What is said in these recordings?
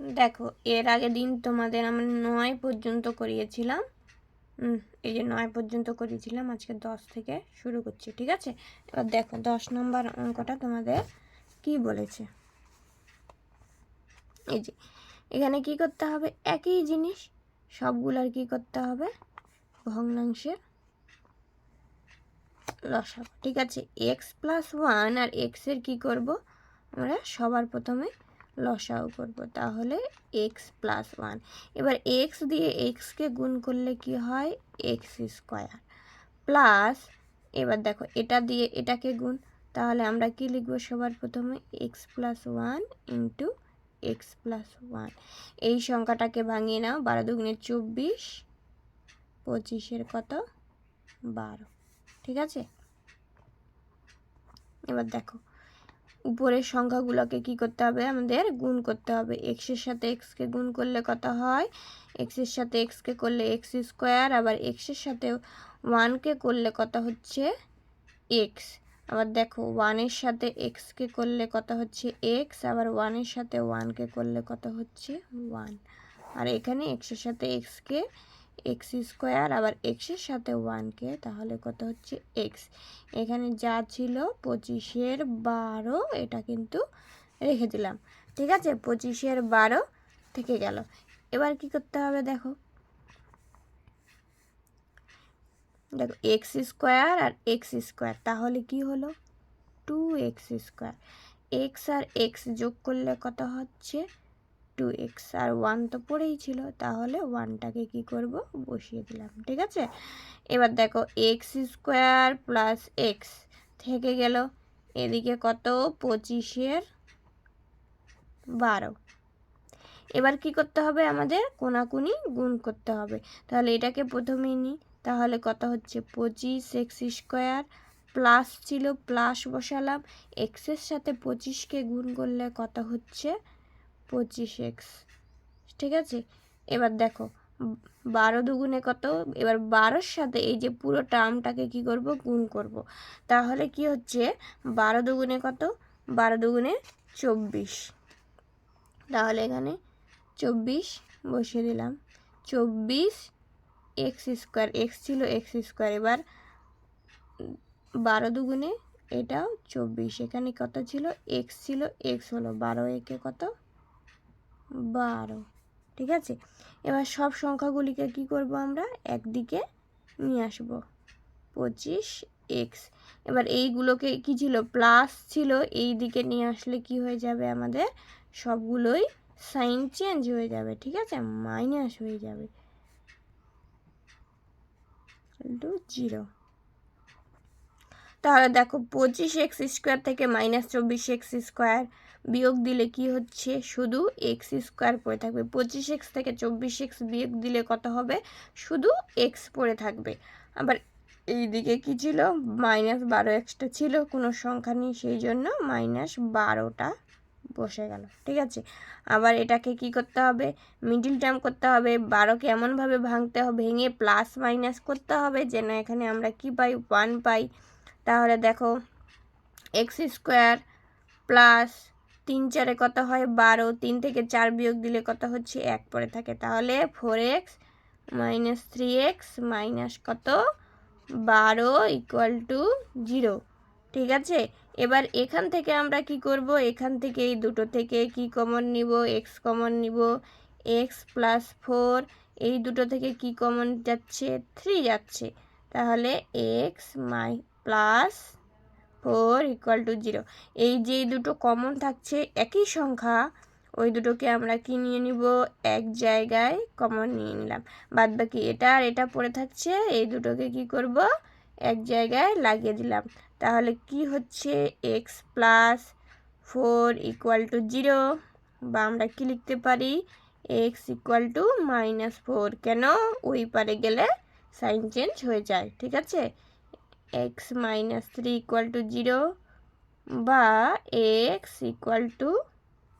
দেখো এর আগের দিন তোমাদের আমরা 9 পর্যন্ত করিয়েছিলাম। এই যে 9 পর্যন্ত করিয়েছিলাম, আজকে 10 থেকে শুরু করছি, ঠিক আছে? এবার দেখো 10 নম্বর অঙ্কটা তোমাদের কি বলেছে। এই যে এখানে কি করতে হবে, একই জিনিস সবগুলোর কি করতে হবে, ভগ্নাংশের লসাগু, ঠিক আছে? x+1 আর x এর কি করব আমরা, সবার প্রথমে লসাগু করব, তাহলে x+1। এবার x দিয়ে x কে গুণ করলে কি হয়, x² প্লাস, এবার দেখো এটা দিয়ে এটাকে গুণ, তাহলে আমরা কি লিখব, সবার প্রথমে x+1 ইন্টু x+1। এই সংখ্যাটাকে ভাঙিয়ে নাও, 12 দুগুণে 24, 25 কত, 12, ঠিক আছে? এবার দেখো উপরের সংখ্যাগুলোকে কি করতে হবে, আমাদের গুণ করতে হবে। x এর সাথে x কে গুণ করলে কত হয়, x এর সাথে x কে করলে x², আবার x এর সাথে 1 কে করলে কত হচ্ছে x। আবার দেখো 1 এর সাথে x কে করলে কত হচ্ছে x, আবার 1 এর সাথে 1 কে করলে কত হচ্ছে 1। আর এখানে x এর সাথে x কে x², আবার x এর সাথে 1 কে, তাহলে কত হচ্ছে x। এখানে যা ছিল 25/12, এটা কিন্তু রেখে দিলাম, ঠিক আছে? 25/12 থেকে গেল। এবার কি করতে হবে, দেখো দেখো x² আর x², তাহলে কি হলো 2x²। x আর x যোগ করলে কত হচ্ছে 2x, আর 1 তো পড়েই ছিল, তাহলে 1টাকে কি করব, বসিয়ে দিলাম, ঠিক আছে? এবার দেখো x² প্লাস x থেকে গেল, এদিকে কত 25/12। এবার কি করতে হবে, আমাদের কোনাকুনি গুণ করতে হবে। তাহলে এটাকে প্রথমেই নিই, তাহলে কত হচ্ছে 25x² প্লাস ছিল, প্লাস বসালাম, এক্সের সাথে 25কে গুণ করলে কত হচ্ছে 25x, ঠিক আছে? এবার দেখো 12 দুগুণে কত, এবার 12-র সাথে এই যে পুরো টার্মটাকে কি করব, গুণ করব। তাহলে কি হচ্ছে 12 দুগুণে কত, 12 দুগুণে 24, তাহলে এখানে 24 বসিয়ে দিলাম। 24x², x ছিল x², এবার 12 দুগুণে এটাও 24, এখানে কত ছিল x ছিল, x হলো 12, একে কত 12, ঠিক আছে? এবার সব সংখ্যাগুলিকে কি করব, আমরা একদিকে নিয়ে আসব, 25x। এবার এইগুলোকে কি ছিল, প্লাস ছিল, এই দিকে নিয়ে আসলে কি হয়ে যাবে, আমাদের সবগুলোই সাইন চেঞ্জ হয়ে যাবে, ঠিক আছে? মাইনাস হয়ে যাবে, 0। তাহলে দেখো 25x² থেকে -24x² বিয়োগ দিলে কি হচ্ছে, শুধু x² পড়ে থাকবে। 25x থেকে 24x বিয়োগ দিলে কত হবে, শুধু x পড়ে থাকবে। আবার এই দিকে কি ছিল, -12xটা ছিল, কোনো সংখ্যা নেই, সেই জন্য -12টা বসে গেল, ঠিক আছে? আবার এটাকে কি করতে হবে, মিডিল টার্ম করতে হবে। 12কে এমনভাবে ভাঙতে হবে, ভেঙে প্লাস মাইনাস করতে হবে যেন এখানে আমরা কি পাই, 1 পাই। তাহলে দেখো x² প্লাস 3 4 কত হয় 12, 3 থেকে 4 বিয়োগ দিলে কত হচ্ছে 1 পড়ে থাকে, তাহলে 4x মাইনাস 3x মাইনাস কত 12 = 0, ঠিক আছে? এবার এখান থেকে আমরা কি করব, এখান থেকে এই দুটো থেকে কি কমন নিব, x কমন নিব, x+4, এই দুটো থেকে কি কমন যাচ্ছে, 3 যাচ্ছে, তাহলে x +4 = 0। এই যে দুটো কমন থাকছে একই সংখ্যা, ওই দুটোকে আমরা কি নিয়ে নিব, এক জায়গায় কমন নিয়ে নিলাম। বাদ বাকি এটা আর এটা পড়ে থাকছে, এই দুটোকে কি করব, এক জায়গায় লাগিয়ে দিলাম। তাহলে কি হচ্ছে, x+4 = 0, বা আমরা কি লিখতে পারি, x = -4। কেন, ওই পারে গেলে সাইন চেঞ্জ হয়ে যায়, ঠিক আছে? x - 3 = 0, বা x =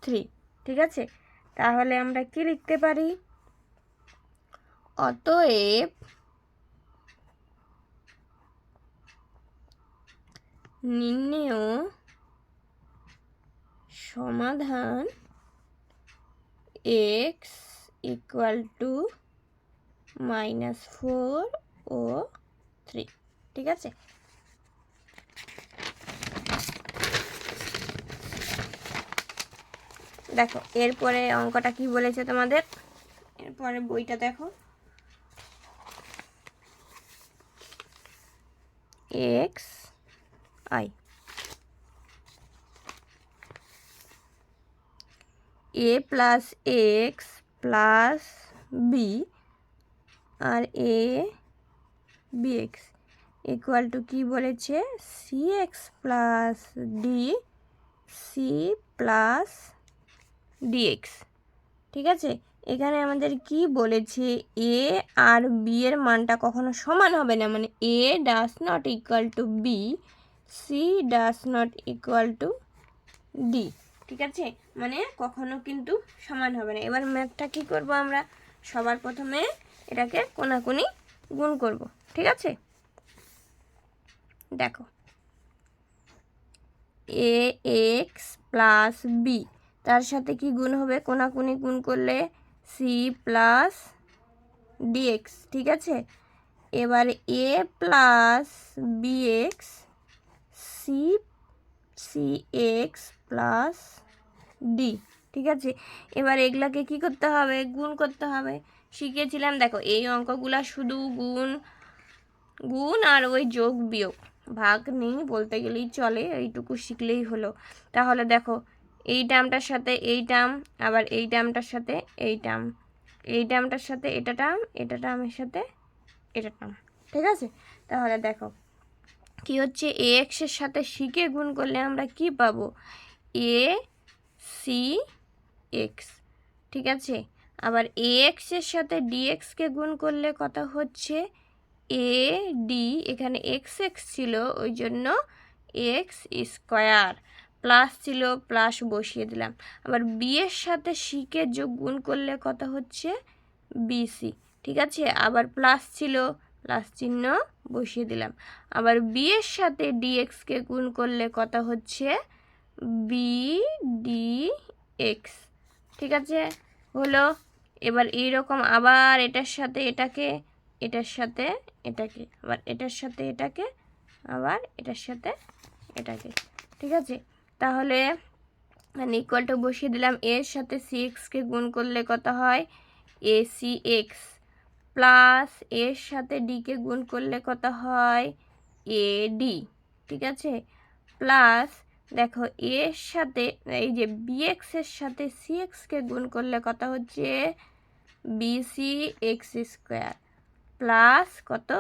3, ঠিক আছে? তাহলে আমরা কি লিখতে পারি, অতএব নির্ণেয় সমাধান এক্স ইকুয়াল টু -4 ও 3, ঠিক আছে। দেখো এরপরে অঙ্কটা কি বলেছে তোমাদের, এরপরে বইটা দেখো। X i a plus x plus b আর a b x equal to কী বলেছে, c x plus d c plus d x, ঠিক আছে। এখানে আমাদের কি বলেছে, এ আর বি এর মানটা কখনো সমান হবে না, মানে a does not equal to b, c does not equal to d, ঠিক আছে, মানে কখনো কিন্তু সমান হবে না। এবার ম্যাথটা কি করব আমরা, সবার প্রথমে এটাকে কোনাকুনি গুণ করব, ঠিক আছে। দেখো এ এক্স প্লাস বি, তার সাথে কি গুণ হবে, কোনাকুনি গুণ করলে সি প্লাস ডিএক্স, ঠিক আছে। এবার a plus b x c c x plus d, ঠিক আছে। এবার এগুলাকে কি করতে হবে, গুণ করতে হবে। শিখেছিলাম দেখো এই অঙ্কগুলা শুধু গুণ আর ওই যোগ বিয়োগ, ভাগ নেই বলতে গেলেই চলে, এইটুকু শিখলেই হলো। তাহলে দেখো এই টার্মটার সাথে এই টার্ম, আবার এই টার্মটার সাথে এই টার্ম, এই টার্মটার সাথে এটা টার্ম, এটা টার্মের সাথে এটা টার্ম, ঠিক আছে। তাহলে দেখো কি হচ্ছে, এ এক্সের সাথে সিকে গুণ করলে আমরা কি পাবো, এ সি এক্স, ঠিক আছে। আবার এ এক্সের সাথে ডিএক্সকে গুণ করলে কত হচ্ছে, এ ডি, এখানে এক্স এক্স ছিল ওই জন্য এক্স স্কোয়ার, প্লাস ছিল প্লাস বসিয়ে দিলাম। আবার বি এর সাথে সিকে যোগ গুণ করলে কত হচ্ছে, বিসি, ঠিক আছে। আবার প্লাস ছিল, প্লাস চিহ্ন বসিয়ে দিলাম। আবার বি এর সাথে ডিএক্সকে গুণ করলে কত হচ্ছে, বি ডি এক্স, ঠিক আছে, হলো। এবার এইরকম আবার এটার সাথে এটাকে, এটার সাথে এটাকে, আবার এটার সাথে এটাকে, আবার এটার সাথে এটাকে, ঠিক আছে। তাহলে মানে ইকুয়ালটা বসিয়ে দিলাম, এর সাথে সি এক্সকে গুণ করলে কত হয়, এ সি এক্স, প্লাস এর সাথে ডিকে গুণ করলে কত হয়, এ ডি, ঠিক আছে। প্লাস দেখো এর সাথে এই যে বিএক্সের সাথে সি এক্সকে গুণ করলে কত হচ্ছে, বিসি এক্স স্কোয়ার, প্লাস কত,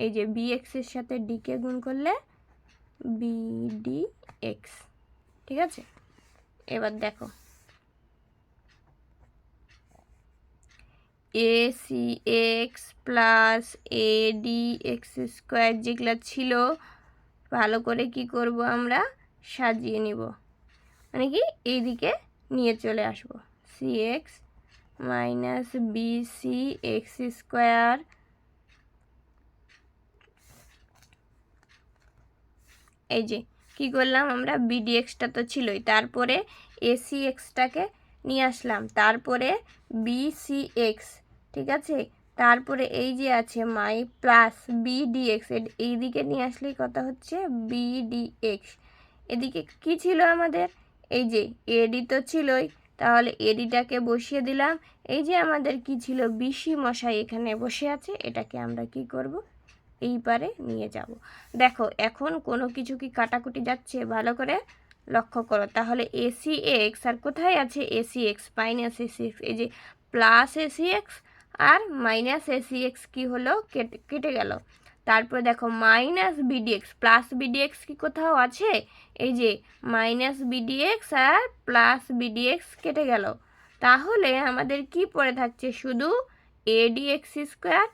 এই যে বিএক্সের সাথে ডিকে গুণ করলে বিডি এক্স, ঠিক আছে। এবার দেখো a c x plus a d x square যেগুলো ছিল ভালো করে কি করব আমরা, সাজিয়ে নিব, মানে কি এইদিকে নিয়ে চলে আসব, c x minus bc x square, এই যে কি করলাম আমরা, বিডিএক্সটা তো ছিলই, তারপরে এসি এক্সটাকে নিয়ে আসলাম, তারপরে বিসি এক্স, ঠিক আছে, তারপরে এই যে আছে মাই প্লাস বিডিএক্স, এই দিকে নিয়ে আসলেই কথা হচ্ছে বিডিএক্স। এদিকে কি ছিল আমাদের, এই যে এডি তো ছিলই, তাহলে এডিটাকে বসিয়ে দিলাম। এই যে আমাদের কি ছিল, বিসি মশাই এখানে বসে আছে, এটাকে আমরা কি করব, এই পারে নিয়ে যাব। দেখো এখন কোনো কিছু কি কাটাকুটি যাচ্ছে, ভালো করে লক্ষ্য করো। তাহলে এসি এক্স আর কোথায় আছে, AC x minus AC x, এই যে প্লাস এসি এক্স আর মাইনাস এসি এক্স কী হলো, কেটে গেল। তারপরে দেখো মাইনাস বিডিএক্স প্লাস বিডিএক্স কি কোথাও আছে, এই যে মাইনাস বিডিএক্স আর প্লাস বিডিএক্স কেটে গেল। তাহলে আমাদের কি পড়ে থাকছে, শুধু এডিএক্স স্কোয়ার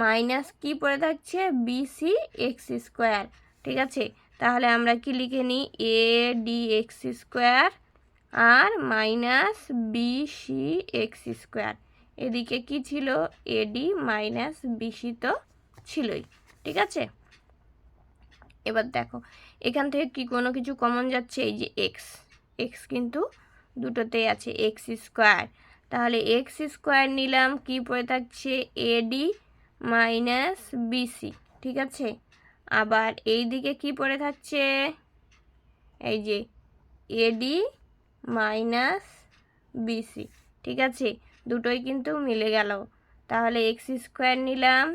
মাইনাস কি পড়ে থাকছে, বিসি এক্স স্কোয়ার, ঠিক আছে। তাহলে আমরা কি লিখে নিই, এ ডি এক্স স্কোয়ার আর মাইনাস বিসি এক্স স্কোয়ার, এদিকে কি ছিল, এডি মাইনাস বিসি তো ছিলই, ঠিক আছে। এবার দেখো এখান থেকে কি কোনো কিছু কমন যাচ্ছে, এই যে এক্স, এক্স কিন্তু দুটোতেই আছে, এক্স স্কোয়ার, তাহলে এক্স স্কোয়ার নিলাম, কি পড়ে থাকছে এডি মাইনাস বিসি, ঠিক আছে। আবার এই দিকে কি পড়ে থাকছে, এই যে এডি মাইনাস বিসি, ঠিক আছে, দুটোই কিন্তু মিলে গেল। তাহলে এক্স স্কোয়ার নিলাম,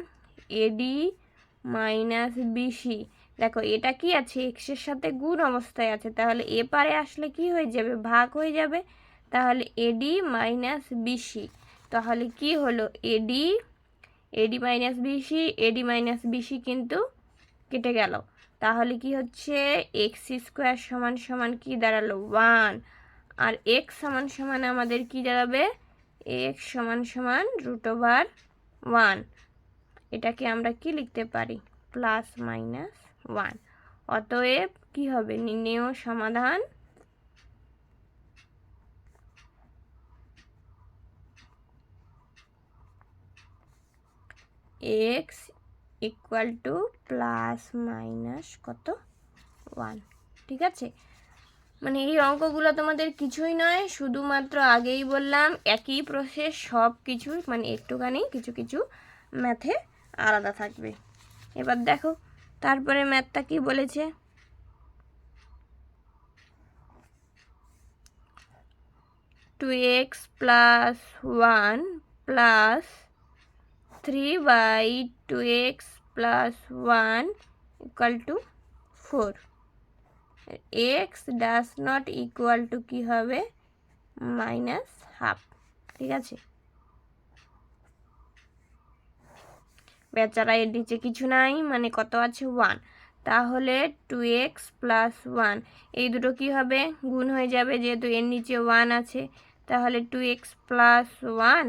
এডি মাইনাস বিসি, দেখো এটা কি আছে, এক্সের সাথে গুণ অবস্থায় আছে, তাহলে এ পারে আসলে কি হয়ে যাবে, ভাগ হয়ে যাবে। তাহলে এডি মাইনাস বিসি, তাহলে কি হলো, ad minus bc, ad minus bc কিন্তু কেটে গেল। তাহলে কি হচ্ছে, এক্স স্কোয়ার সমান সমান কি দাঁড়ালো 1, আর এক্স সমান সমান আমাদের কি দাঁড়াবে, এক্স সমান সমান √1। এটাকে আমরা কি লিখতে পারি, +-1। অতএব কি হবে, নির্ণেয় সমাধান এক্স ইকুয়াল টু +-1, ঠিক আছে। মানে এই অঙ্কগুলো তোমাদের কিছুই নয়, শুধুমাত্র আগেই বললাম একই প্রসেস, সব কিছু মানে একটুখানি কিছু কিছু ম্যাথে আলাদা থাকবে। এবার দেখো তারপরে ম্যাথটা কি বলেছে, 2x + 1 + 3/2x + 1 = 4। x does not equal two কি হবে, -½ ঠিক আছে। বেচারা এর নিচে কিছু নাই, মানে কত আছে 1, তাহলে 2x + 1 এই দুটো কি হবে, গুণ হয়ে যাবে, যেহেতু এর নিচে 1 আছে। তাহলে 2x + 1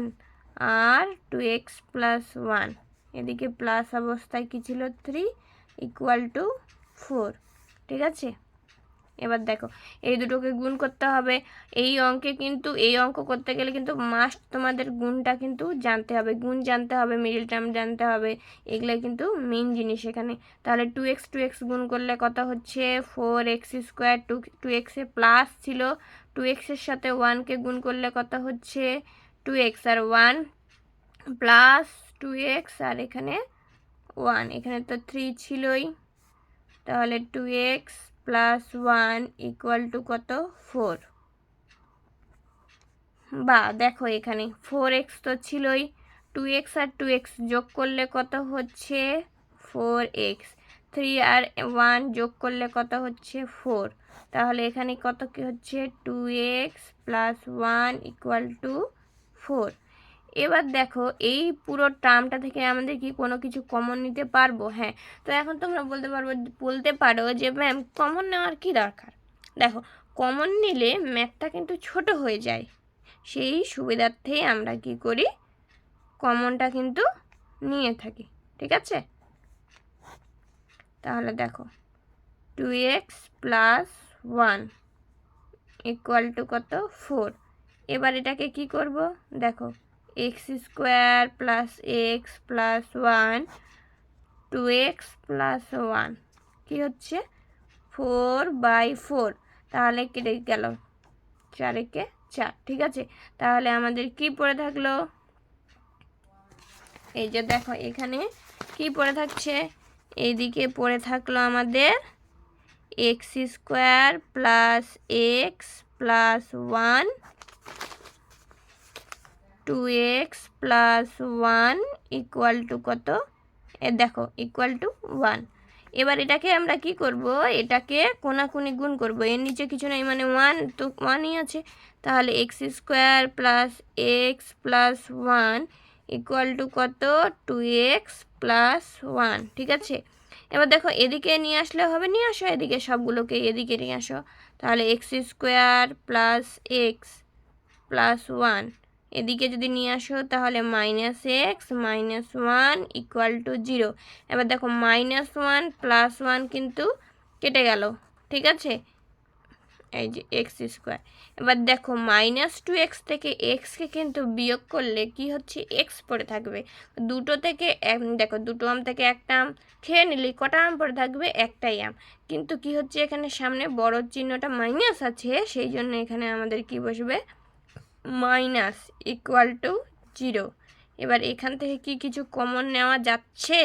আর 2x + 1, এদিকে প্লাস অবস্থায় কি ছিল 3 = 4, ঠিক আছে। এবার দেখো এই দুটোকে গুণ করতে হবে। এই অঙ্কে কিন্তু এই অঙ্ক করতে গেলে কিন্তু মাস্ট তোমাদের গুণটা কিন্তু জানতে হবে, গুণ জানতে হবে, মিডল টার্ম জানতে হবে, এগুলো কিন্তু মেইন জিনিস এখানে। তাহলে 2x গুণ করলে কত হচ্ছে 4x², 2x এ প্লাস ছিল, 2x এর সাথে 1কে গুণ করলে কত হচ্ছে 2x, আর 1 প্লাস 2x, আর এখানে 1, এখানে তো 3 ছিলই, তাহলে 2x + 1 = কত 4। বা দেখো এখানে 4x তো ছিলই, 2x আর 2x যোগ করলে কত হচ্ছে 4x, 3 আর 1 যোগ করলে কত হচ্ছে 4। তাহলে এখানে কত কি হচ্ছে 2x + 1 = 4। এবার দেখো এই পুরো টার্মটা থেকে আমাদের কি কোনো কিছু কমন নিতে পারবো, হ্যাঁ। তো এখন তোমরা বলতে পারো যে ম্যাম কমন নেওয়ার কি দরকার, দেখো কমন নিলে ম্যাথটা কিন্তু ছোট হয়ে যায়, সেই সুবিধার্থেই আমরা কি করি, কমনটা কিন্তু নিয়ে থাকি, ঠিক আছে। তাহলে দেখো 2x + 1 = কত 4। এবার এটাকে কি করব, দেখো x² + x + 1 2x + 1 কি হচ্ছে 4/4, তাহলে কেটে গেল 4 × 4, ঠিক আছে। তাহলে আমাদের কি পড়ে থাকলো, এই যে দেখো এখানে কি পড়ে থাকছে, এইদিকে পড়ে থাকলো আমাদের x² + x + 1 2x + 1 = কত, দেখো =1। এবার এটাকে আমরা কি করব, এটাকে কোনাকুনি গুণ করব, এর নিচে কিছু নাই, মানে 1 তো 1ই আছে। তাহলে x² + x + 1 = কত 2x + 1, ঠিক আছে। এবার দেখো এদিকে নিয়ে আসলে হবে, নিয়ে আসো এদিকে, সবগুলোকে এদিকে নিয়ে আসো। তাহলে x² + x + 1 এদিকে যদি নিয়ে আসো তাহলে -x - 1 = 0। এবার দেখো -1 + 1 কিন্তু কেটে গেল, ঠিক আছে, এই যে x²। এবার দেখো -2x থেকে xকে কিন্তু বিয়োগ করলে কি হচ্ছে x পড়ে থাকবে, দুটো থেকে দেখো দুটো আম থেকে একটা আম খেয়ে নিলে কটা আম পড়ে থাকবে, একটাই আম, কিন্তু কি হচ্ছে এখানে সামনে বড় চিহ্নটা মাইনাস আছে, সেই জন্য এখানে আমাদের কি বসবে মাইনাস ইকুয়াল টু 0। এবার এখান থেকে কি কিছু কমন নেওয়া যাচ্ছে?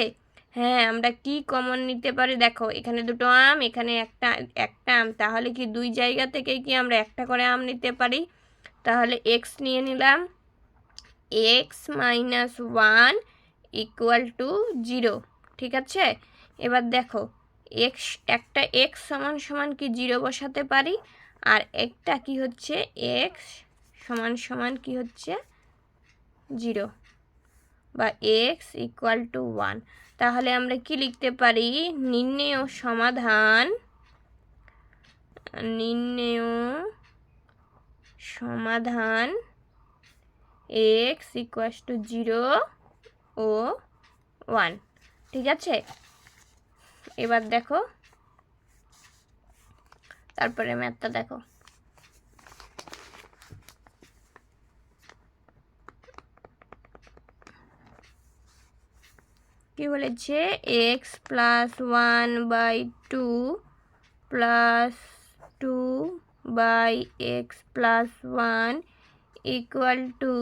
হ্যাঁ, আমরা কি কমন নিতে পারি? দেখো এখানে দুটো আম, এখানে একটা আম, তাহলে কি দুই জায়গা থেকে কি আমরা একটা করে আম নিতে পারি? তাহলে এক্স নিয়ে নিলাম, এক্স মাইনাস 1 ইকুয়াল টু 0। ঠিক আছে, এবার দেখো একটা এক্স সমান সমান কি 0 বসাতে পারি, আর একটা কি হচ্ছে এক্স সমান সমান কি হচ্ছে 0 বা এক্স ইকুয়াল টু 1। তাহলে আমরা কি লিখতে পারি? নির্ণেয় সমাধান এক্স ইকুয়াল টু 0 ও 1। ঠিক আছে, এবার দেখো তারপরে ম্যাথটা দেখো। কি বলেছে? X plus 1/2 plus 2 by x plus 1 equal to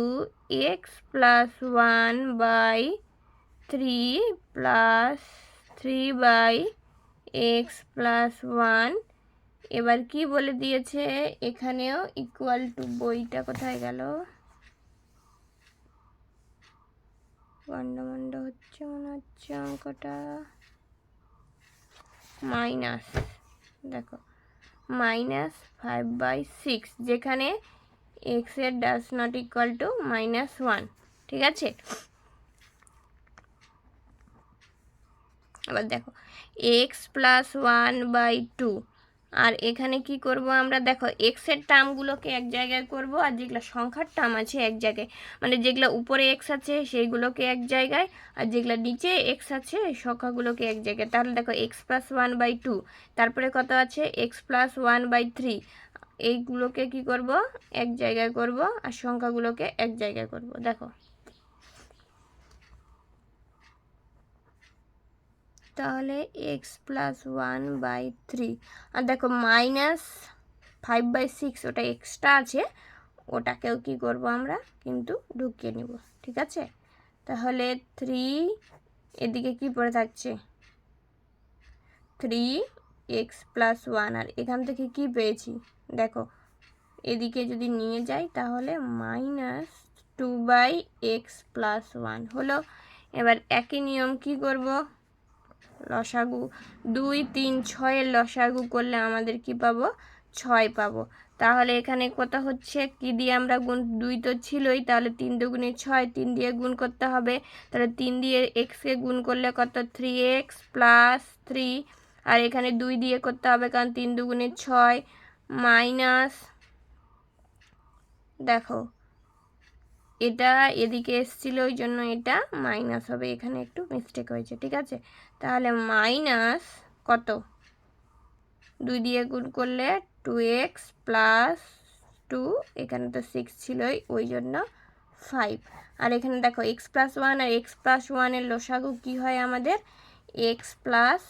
x plus 1/3 plus 3 by x plus 1। এবার কি বলে দিয়েছে এখানেও ইকুয়াল টু, বইটা কোথায় গেল? গন্ডমন্ড হচ্ছে মনে হচ্ছে অঙ্কটা। মাইনাস, দেখো -5/6, যেখানে এক্স এর ডাজ নট ইকুয়াল টু -1। ঠিক আছে, আবার দেখো এক্স প্লাস 1/2, আর এখানে কি করব আমরা? দেখো এক্স এর টার্মগুলোকে এক জায়গায় করব, আর যেগুলো সংখ্যার টার্ম আছে এক জায়গায়, মানে যেগুলো উপরে এক্স আছে সেইগুলোকে এক জায়গায়, আর যেগুলো নিচে এক্স আছে এই সংখ্যাগুলোকে এক জায়গায়। তাহলে দেখো এক্স প্লাস 1/2, তারপরে কত আছে এক্স প্লাস 1/3, এইগুলোকে কি করব? এক জায়গায় করব, আর সংখ্যাগুলোকে এক জায়গায় করব। দেখো তাহলে এক্স প্লাস 1/3, আর দেখো -5/6 ওটা এক্সট্রা আছে, ওটাকেও কি করব আমরা কিন্তু ঢুকিয়ে নিব। ঠিক আছে, তাহলে 3 এদিকে কি পড়ে থাকছে 3x প্লাস 1, আর এখান থেকে কি পেয়েছি দেখো এদিকে যদি নিয়ে যাই তাহলে -2/x প্লাস 1 হলো। এবার একই নিয়ম কি করব? লসাগু 2, 3, 6 এর লসাগু করলে আমাদের কি পাবো? 6 পাবো। তাহলে এখানে কত হচ্ছে? কি দিয়ে আমরা গুণ? 2 তো ছিলই, তাহলে 3 দুগুণে 6, 3 দিয়ে গুণ করতে হবে। তাহলে 3 দিয়ে এক্সকে গুণ করলে কত? 3x প্লাস 3, আর এখানে 2 দিয়ে করতে হবে কারণ 3 দুগুণে 6, মাইনাস, দেখো এটা এদিকে এসেছিল ওই জন্য এটা মাইনাস হবে, এখানে একটু মিস্টেক হয়েছে। ঠিক আছে, তাহলে মাইনাস কত? 2 দিয়ে গুণ করলে 2x প্লাস 2, এখানে তো 6 ছিলই ওই জন্য 5, আর এখানে দেখো এক্স প্লাস 1 আর এক্স প্লাস 1 এর লসাগু কী হয় আমাদের? এক্স প্লাস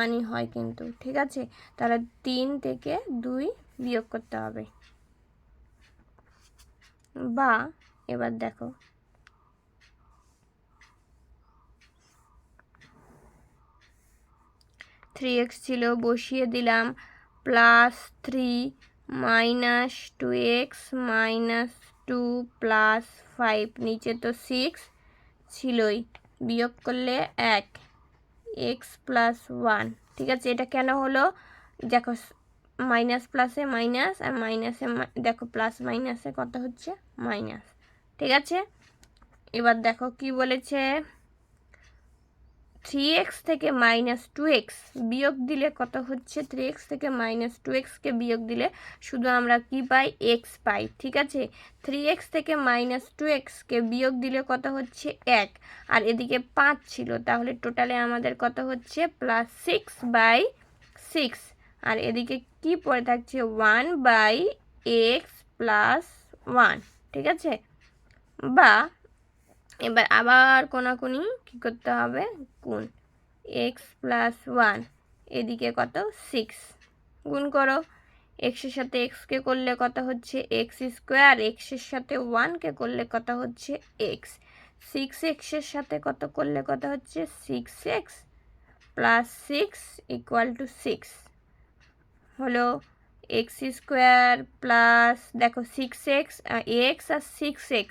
1ই হয় কিন্তু। ঠিক আছে, তাহলে 3 থেকে 2 বিয়োগ করতে হবে, বা এবার দেখো 3x ছিল বসিয়ে দিলাম, plus 3 minus 2x minus 2 plus 5, নিচে তো 6 ছিলই, বিয়োগ করলে 1, এক্স প্লাস 1। ঠিক আছে, এটা কেন হলো? দেখো মাইনাস প্লাসে মাইনাস, আর মাইনাসে দেখো প্লাস মাইনাসে কত হচ্ছে? মাইনাস। ঠিক আছে, এবার দেখো কি বলেছে? 3x থেকে -2x বিয়োগ দিলে কত হচ্ছে? 3x থেকে -2xকে বিয়োগ দিলে শুধু আমরা কি পাই? x পাই। ঠিক আছে, 3x থেকে -2xকে বিয়োগ দিলে কত হচ্ছে? 1, আর এদিকে 5 ছিল, তাহলে টোটালে আমাদের কত হচ্ছে? +6/6, আর এদিকে কি পড়ে থাকছে? 1/x plus 1। ঠিক আছে, বা এবার আবার কোনাকুনি কী করতে হবে? গুণ, এক্স প্লাস 1 এদিকে কত? 6, গুণ করো, এক্সের সাথে এক্সকে করলে কত হচ্ছে এক্স স্কোয়ার, এক্সের সাথে 1কে করলে কত হচ্ছে এক্স, 6x-এর সাথে কত করলে কত হচ্ছে 6x প্লাস 6 ইকুয়াল টু 6 হলো এক্স স্কোয়ার প্লাস দেখো 6x এক্স আর 6x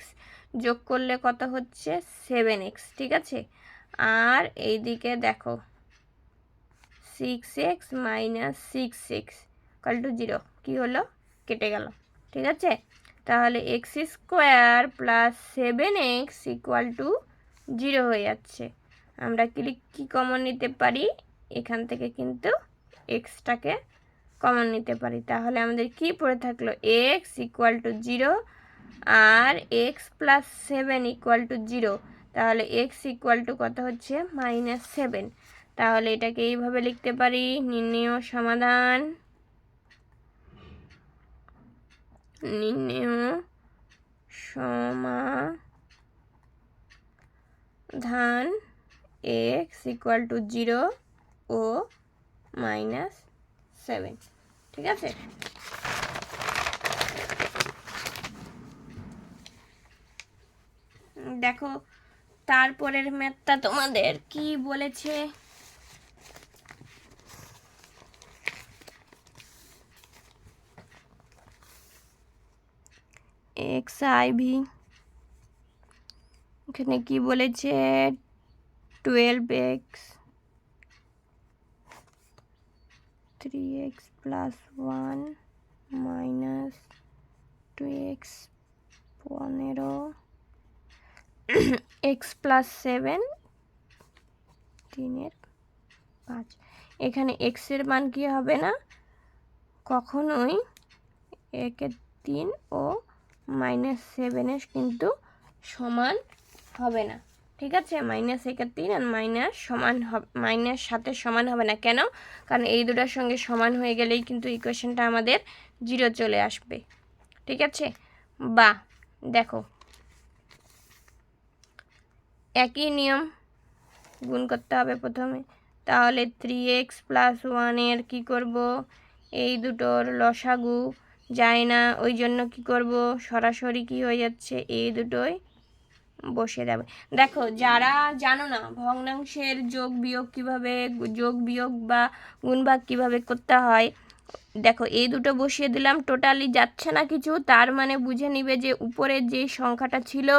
যোগ করলে কত হচ্ছে 7x, ঠিক আছে। আর এইদিকে দেখো 6x minus 6x equal to 0 কী হলো, কেটে গেল, ঠিক আছে। তাহলে x square plus 7x equal to 0 হয়ে যাচ্ছে। আমরা কি কমন নিতে পারি, এখান থেকে কিন্তু এক্সটাকে কমন নিতে পারি। তাহলে আমাদের কি পড়ে থাকলো এক্স ইকুয়াল টু 0 আর এক্স প্লাস 7 ইকুয়াল টু 0। তাহলে এক্স ইকুয়াল টু কত হচ্ছে -7। তাহলে এটাকে এইভাবে লিখতে পারি, নির্ণেয় সমাধান, নির্ণেয় সমাধান এক্স ইকুয়াল টু 0 ও -7, ঠিক আছে। দেখো তারপরের ম্যাথটা তোমাদের কি বলেছে, XIV এখানে কি বলেছে 12x 3x plus 1 minus 2x 15 x plus 7 3 5। এখানে x এর মান কি হবে না, কখনোই 1/3 ও -7 কিন্তু সমান হবে না, ঠিক আছে। -1/3 আর মাইনাস সাথে সমান হবে না, কেন, কারণ এই দুটার সঙ্গে সমান হয়ে গেলেই কিন্তু ইকুয়েশনটা আমাদের 0 চলে আসবে, ঠিক আছে। বা দেখো একই নিয়ম, গুণ করতে হবে প্রথমে। তাহলে 3x প্লাস 1-এর কী করব, এই দুটোর লসাগু যায় না, ওই জন্য কি করব, সরাসরি কি হয়ে যাচ্ছে, এই দুটোই বসে যাবে। দেখো যারা জানো না ভগ্নাংশের যোগ বিয়োগ বা গুণভাগ কিভাবে করতে হয়, দেখো এই দুটো বসিয়ে দিলাম, টোটালি যাচ্ছে না কিছু, তার মানে বুঝে নিবে যে উপরের যে সংখ্যাটা ছিল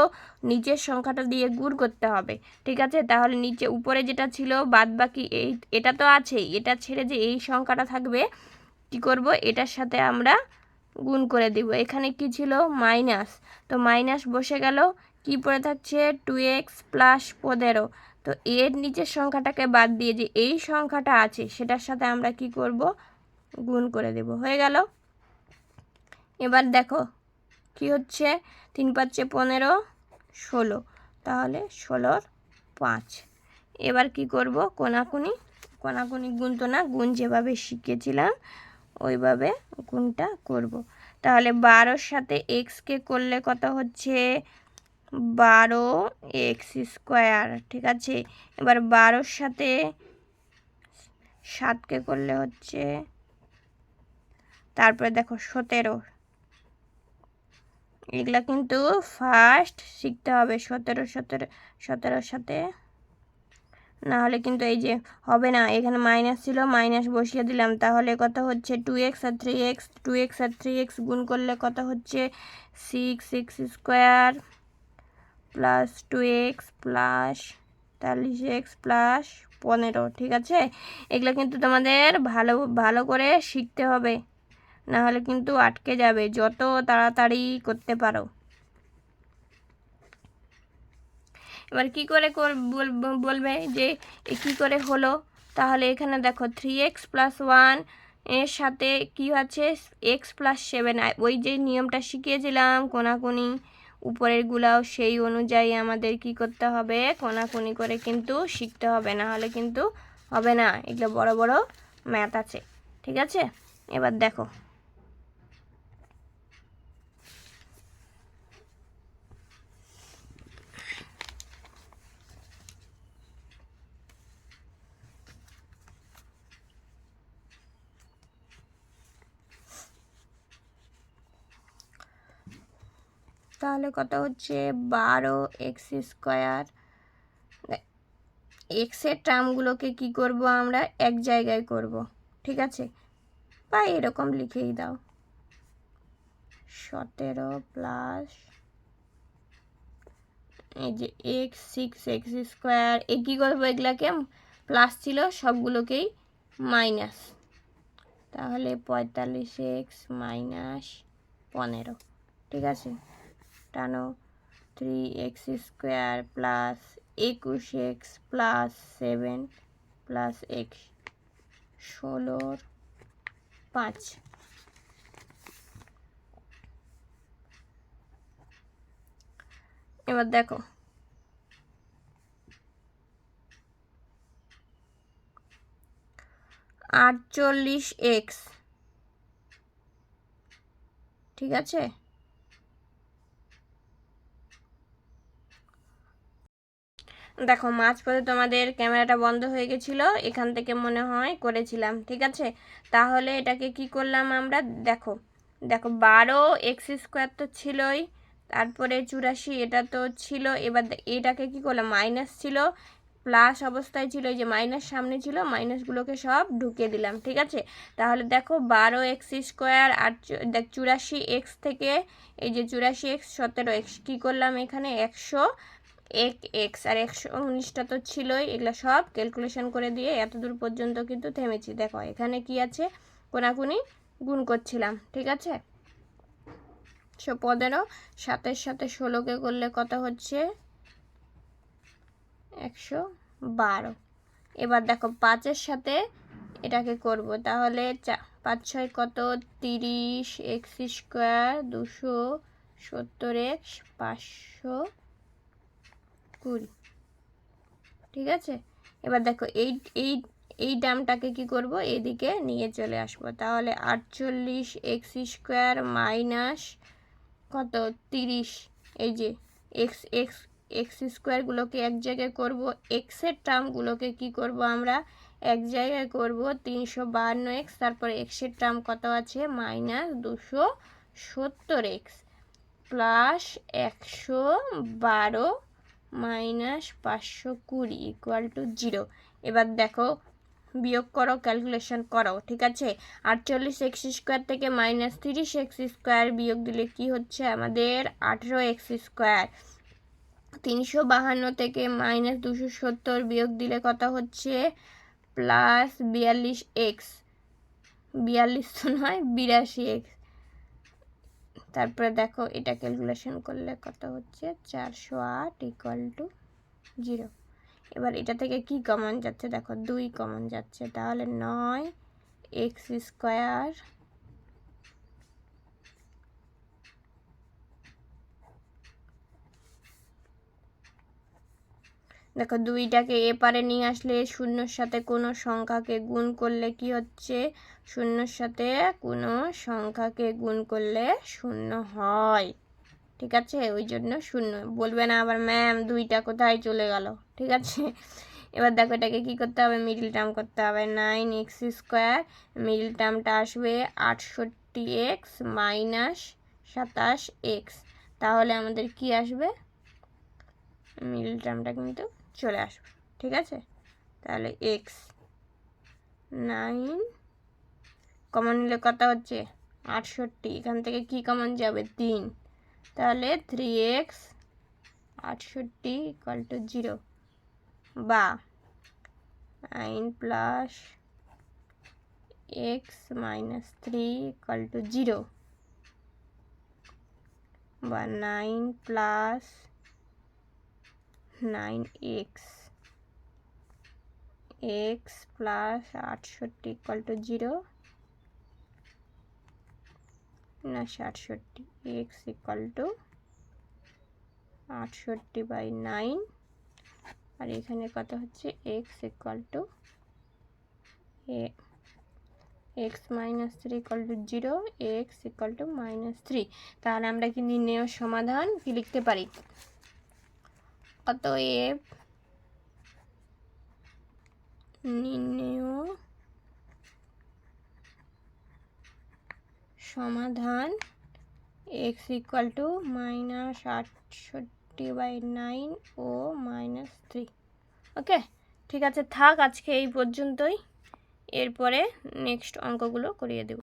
নিচের সংখ্যাটা দিয়ে গুণ করতে হবে, ঠিক আছে। তাহলে নিচে উপরে যেটা ছিল বাদ বাকি এটা তো আছেই, এটা ছেড়ে যে এই সংখ্যাটা থাকবে কি করব, এটার সাথে আমরা গুণ করে দিব। এখানে কি ছিল মাইনাস, তো মাইনাস বসে গেল, কি পড়ে থাকছে 2x প্লাস 15। তো এর নিচের সংখ্যাটাকে বাদ দিয়ে যে এই সংখ্যাটা আছে সেটার সাথে আমরা কি করব, গুণ করে দেব, হয়ে গেল। এবার দেখো কি হচ্ছে 3 × 5 = 15 16, তাহলে 16-র 5। এবার কি করব, কোনাকুনি গুণ তো না, গুণ যেভাবে শিখেছিলাম ওইভাবে গুণটা করব। তাহলে 12-র সাথে এক্সকে করলে কত হচ্ছে 12x², ঠিক আছে। এবার 12-র সাথে 7কে করলে হচ্ছে, তারপরে দেখো 17, এগুলা কিন্তু ফার্স্ট শিখতে হবে, 17-র সাথে, না হলে কিন্তু এই যে হবে না, এখানে মাইনাস ছিল মাইনাস বসিয়ে দিলাম, তাহলে কত হচ্ছে 2x আর 3x গুণ করলে কত হচ্ছে 6x² plus 2x plus 43x plus 15, ঠিক আছে। এগুলো কিন্তু তোমাদের ভালো করে শিখতে হবে, না হলে কিন্তু আটকে যাবে, যত তাড়াতাড়ি করতে পারো। এবার কি করে বলবে যে কি করে হলো, তাহলে এখানে দেখো 3x প্লাস 1 এর সাথে কি আছে x প্লাস 7, ওই যে নিয়মটা শিখিয়েছিলাম কোনাকুনি উপরের গুলাও সেই অনুযায়ী আমাদের কি করতে হবে, কোনাকুনি করে কিন্তু শিখতে হবে, না হলে কিন্তু হবে না, এগুলো বড় বড় ম্যাথ আছে, ঠিক আছে। এবার দেখো তাহলে কত হচ্ছে 12x²। এক্সের টার্মগুলোকে কি করব আমরা এক জায়গায় করব, ঠিক আছে, বা এরকম লিখেই দাও 17 প্লাস এই যে x6x², এ কী করবো, এগুলাকে প্লাস ছিল সবগুলোকেই মাইনাস, তাহলে 45x মাইনাস 15, ঠিক আছে, টানো 3x² plus 21x plus 7 plus x 16/5। এবার দেখো 48x, ঠিক আছে, দেখো মাঝপথে তোমাদের ক্যামেরাটা বন্ধ হয়ে গেছিলো, এখান থেকে মনে হয় করেছিলাম, ঠিক আছে। তাহলে এটাকে কি করলাম আমরা, দেখো দেখো 12x² তো ছিলই, তারপরে 84 এটা তো ছিল, এবার এটাকে কি করলাম, মাইনাস ছিল প্লাস অবস্থায় ছিল, এই যে মাইনাস সামনে ছিল, মাইনাসগুলোকে সব ঢুকিয়ে দিলাম, ঠিক আছে। তাহলে দেখো 12x² আর 84x থেকে এই যে 84x 17x কী করলাম, এখানে 101x আর 119টা তো ছিলই, এগুলো সব ক্যালকুলেশন করে দিয়ে এতদূর পর্যন্ত কিন্তু থেমেছি। দেখো এখানে কি আছে, কোনাকুনি গুণ করছিলাম, ঠিক আছে। 15 7-এর সাথে 16কে করলে কত হচ্ছে 112। এবার দেখো 5-এর সাথে এটাকে করব, তাহলে 5-6 কত 30x², 270x 520, ঠিক আছে। এবার দেখো এই দামটাকে কি করব, এইদিকে নিয়ে চলে আসবো, তাহলে 48x² মাইনাস কত 30, এই যে x²গুলোকে এক জায়গায় করব, এক্সের টার্মগুলোকে কি করব আমরা এক জায়গায় করব, 352x, তারপরে এক্সের টার্ম কত আছে minus 270x plus 112 minus 520 equal to 0। এবার দেখো বিয়োগ করো, ক্যালকুলেশন করো, ঠিক আছে। 48x² থেকে মাইনাস 30x² বিয়োগ দিলে কি হচ্ছে আমাদের 18x²। 352 থেকে মাইনাস 270 বিয়োগ দিলে কত হচ্ছে প্লাস 42x, 42 তো নয় 82x। তারপরে দেখো এটা ক্যালকুলেশন করলে কত হচ্ছে 408 ইকুয়াল টু 0। এবার এটা থেকে কি কমন যাচ্ছে, দেখো 2 কমন যাচ্ছে, তাহলে 9x², দেখো 2টাকে এপারে নিয়ে আসলে শূন্যর সাথে কোনো সংখ্যাকে গুণ করলে কি হচ্ছে, শূন্যর সাথে কোনো সংখ্যাকে গুণ করলে 0 হয়, ঠিক আছে, ওই জন্য 0। বলবে না আবার ম্যাম 2টা কোথায় চলে গেল, ঠিক আছে। এবার দেখো এটাকে কি করতে হবে, মিডিল টার্ম করতে হবে, 9x², মিডিল টার্মটা আসবে 68x মাইনাস 27x, তাহলে আমাদের কি আসবে, মিডিল টার্মটা কিন্তু চলে আসবে, ঠিক আছে। তাহলে x9 কমন নিলে কত হচ্ছে 68, এখান থেকে কি কমন যাবে 3, তাহলে 3x 68 ইকুয়াল টু 0, বা 9 plus x minus 3 equal to 0, বা 9 plus 9x x plus 68 equal to 0, না 68, x ইকুয়াল টু 68/9, আর এখানে কত হচ্ছে x equal to x minus 3 equal to 0, x equal to -3। তাহলে আমরা কি নির্ণেয় সমাধান কি লিখতে পারি, অতএব নির্ণেয় সমাধান এক্স ইকুয়াল টু -68/9 ও -3। ওকে, ঠিক আছে, থাক আজকে এই পর্যন্তই। এরপরে নেক্সট অঙ্কগুলো করিয়ে দেব।